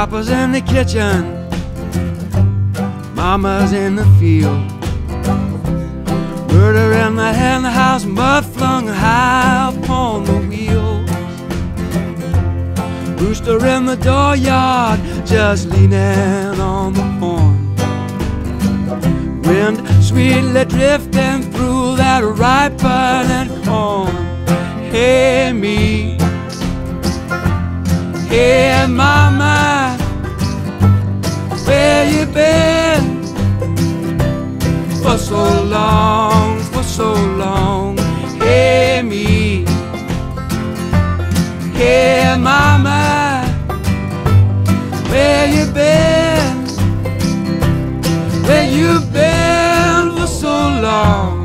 Papa's in the kitchen, Mama's in the field. Murder in the hen house, mud flung high upon the wheels. Rooster in the dooryard, just leaning on the horn. Wind sweetly drifting through that ripening corn. Hey me, hey mama, where you been? For so long, for so long. Hey me, hey mama, where you been? Where you been for so long?